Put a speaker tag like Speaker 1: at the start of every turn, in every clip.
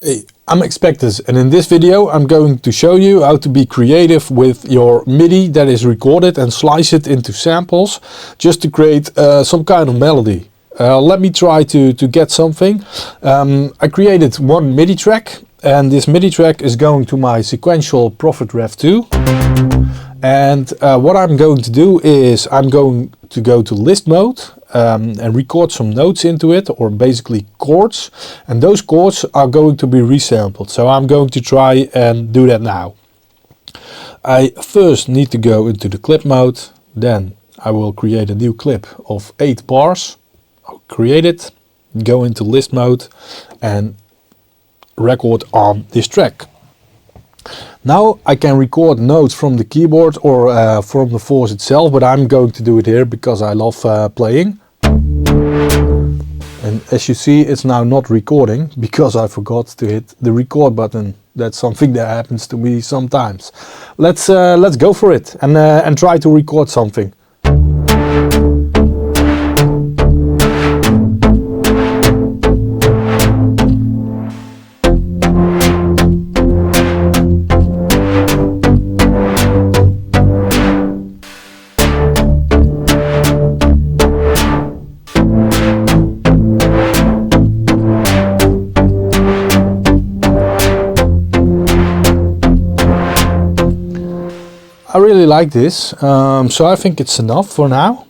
Speaker 1: Hey, I'm Expectaz, and in this video I'm going to show you how to be creative with your MIDI that is recorded and slice it into samples just to create some kind of melody. Let me try to get something. I created one MIDI track, and this MIDI track is going to my Sequential Prophet REV2. And what I'm going to do is I'm going to go to list mode and record some notes into it, or basically chords, and those chords are going to be resampled. So I'm going to try and do that now. I first need to go into the clip mode, then I will create a new clip of 8 bars. I'll create it, go into list mode and record on this track. Now I can record notes from the keyboard or from the Force itself, but I'm going to do it here because I love playing. And as you see, it's now not recording because I forgot to hit the record button. That's something that happens to me sometimes. Let's go for it and try to record something. I really like this, so I think it's enough for now.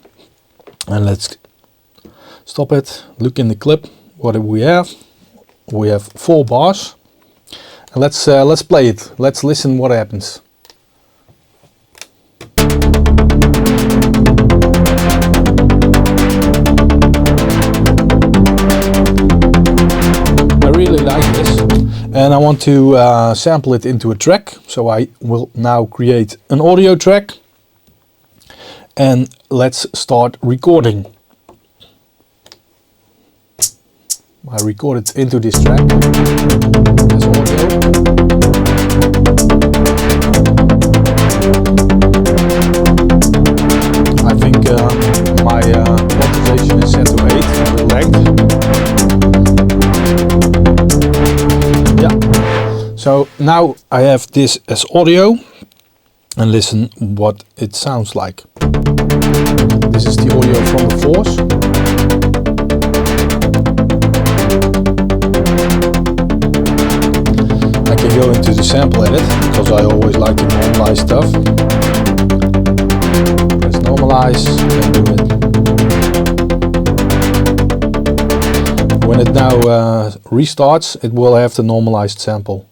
Speaker 1: And let's stop it, look in the clip. What do we have? We have 4 bars. And let's play it. Let's listen what happens. I really like this. And I want to sample it into a track, so I will now create an audio track and let's start recording. I record it into this track as audio. I think my quantization is set to 8 for the length. So now I have this as audio, and listen what it sounds like. This is the audio from the Force. I can go into the sample edit because I always like to normalize stuff. Press normalize and do it. When it now restarts, it will have the normalized sample.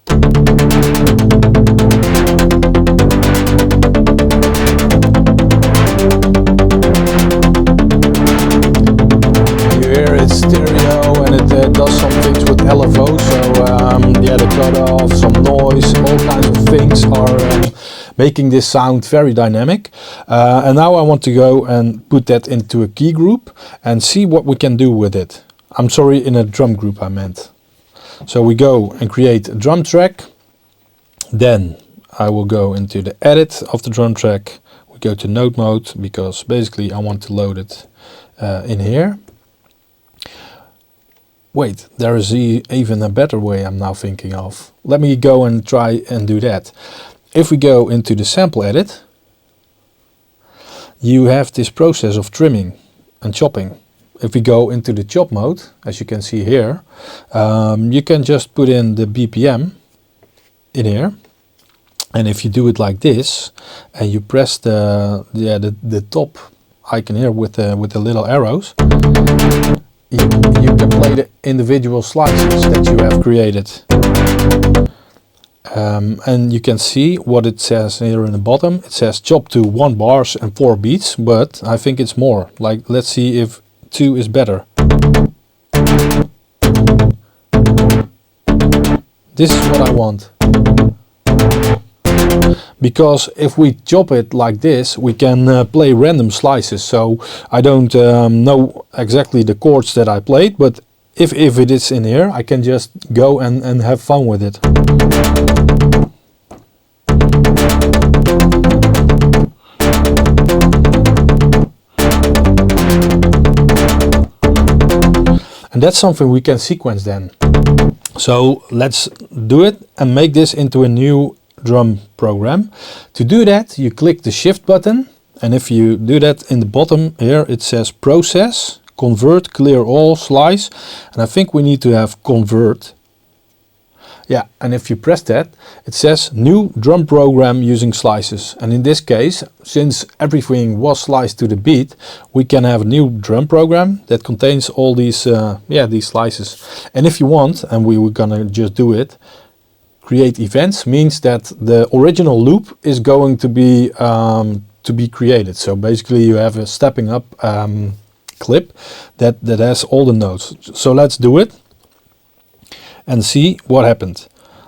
Speaker 1: You hear it's stereo and it does some things with LFO, so yeah, the cutoff, some noise, all kinds of things are making this sound very dynamic. And now I want to go and put that into a key group and see what we can do with it. I'm sorry, in a drum group I meant. So we go and create a drum track. Then I will go into the edit of the drum track. We go to note mode because basically I want to load it in here. Wait, there is even a better way I'm now thinking of. Let me go and try and do that. If we go into the sample edit, you have this process of trimming and chopping. If we go into the chop mode, as you can see here, you can just put in the BPM in here, and if you do it like this and you press the top icon here with the little arrows, you can play the individual slices that you have created. And you can see what it says here in the bottom. It says chop to 1 bars and 4 beats, but I think it's more. Like, let's see if 2 is better. This is what I want. Because if we chop it like this, we can play random slices. So I don't know exactly the chords that I played, but if it is in here, I can just go and have fun with it. And that's something we can sequence then. So let's do it and make this into a new drum program. To do that, you click the shift button, and if you do that in the bottom here, it says process, convert, clear all, slice, and I think we need to have convert. Yeah, and if you press that, it says new drum program using slices. And in this case, since everything was sliced to the beat, we can have a new drum program that contains all these these slices. And if you want, and we were gonna just do it, create events means that the original loop is going to be created. So basically you have a stepping up clip that has all the notes. So let's do it and see what happened.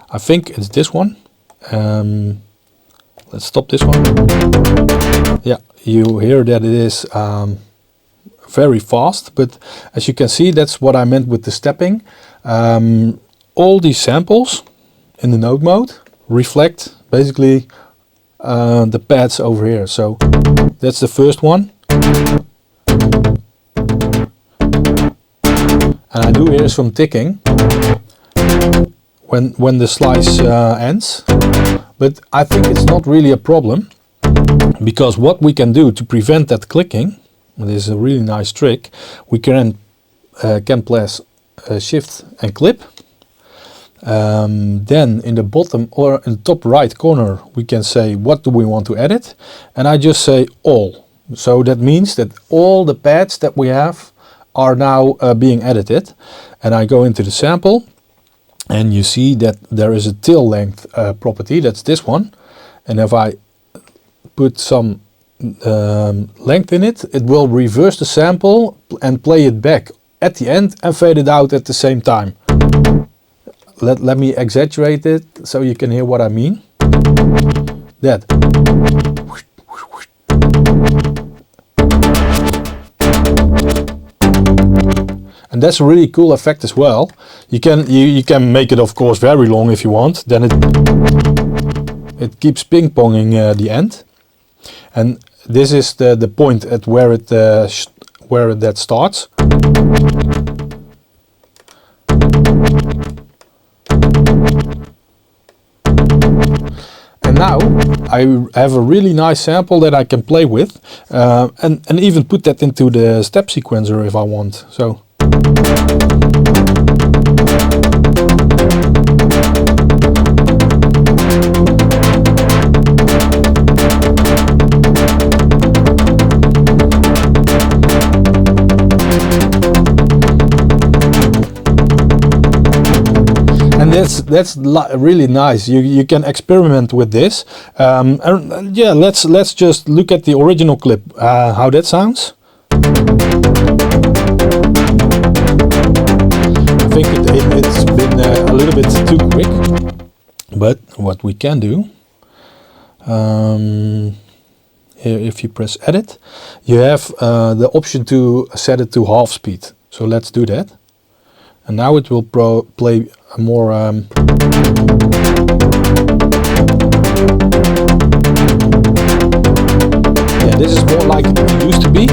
Speaker 1: I think it's this one. Let's stop this one. Yeah, you hear that it is very fast, but as you can see, that's what I meant with the stepping. All these samples in the note mode reflect basically the pads over here. So that's the first one. And I do hear some ticking when the slice ends, but I think it's not really a problem, because what we can do to prevent that clicking, this is a really nice trick, we can press shift and clip. Then in the bottom or in the top right corner we can say what do we want to edit, and I just say all. So that means that all the pads that we have are now being edited, and I go into the sample and you see that there is a tail length property, that's this one, and if I put some length in it, it will reverse the sample and play it back at the end and fade it out at the same time. Let me exaggerate it so you can hear what I mean. That. And that's a really cool effect as well. You can make it, of course, very long if you want. Then it keeps ping-ponging the end. And this is the point at where that starts. And now I have a really nice sample that I can play with, and even put that into the step sequencer if I want. So. And that's really nice. You can experiment with this. And yeah, let's just look at the original clip. How that sounds. I think it's been a little bit too quick, but what we can do, here if you press edit, you have the option to set it to half speed. So let's do that, and now it will play a more yeah, this is more like it used to be.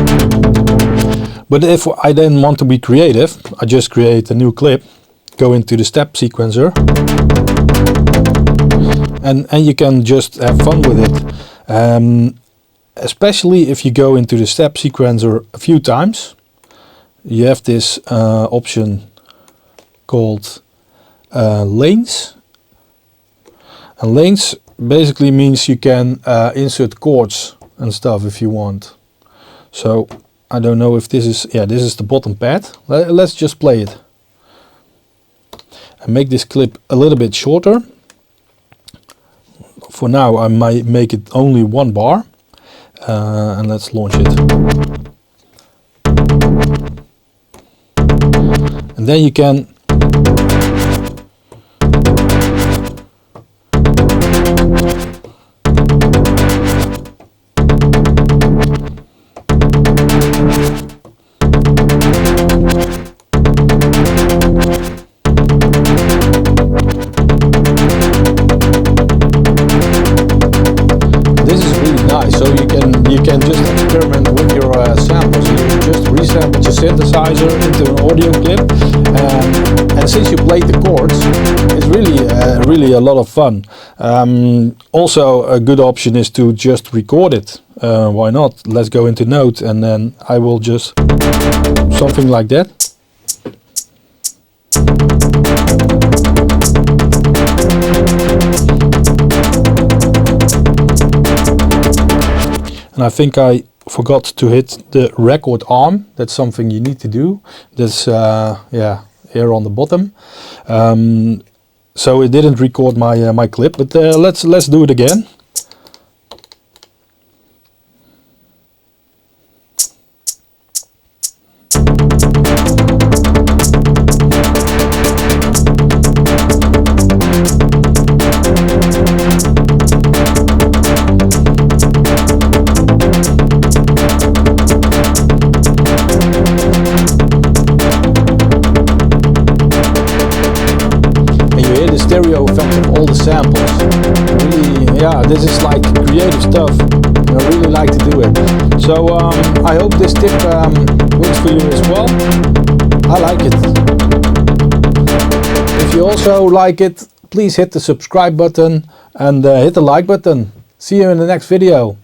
Speaker 1: But if I then want to be creative, I just create a new clip, go into the step sequencer, and you can just have fun with it. Especially if you go into the step sequencer a few times, you have this option called lanes. And lanes basically means you can insert chords and stuff if you want. So I don't know if this is, yeah, this is the bottom pad. Let's just play it and make this clip a little bit shorter. For now I might make it only 1 bar, and let's launch it. And then you can so you can just experiment with your samples. You just resample your synthesizer into an audio clip, and since you played the chords, it's really a lot of fun. Also, a good option is to just record it. Why not? Let's go into Note, and then I will just something like that. And I think I forgot to hit the record arm. That's something you need to do. That's yeah, here on the bottom. So it didn't record my my clip, but let's do it again. Stereo effect of all the samples. Really, yeah, this is like creative stuff. I really like to do it. So I hope this tip works for you as well. I like it. If you also like it, please hit the subscribe button and hit the like button. See you in the next video.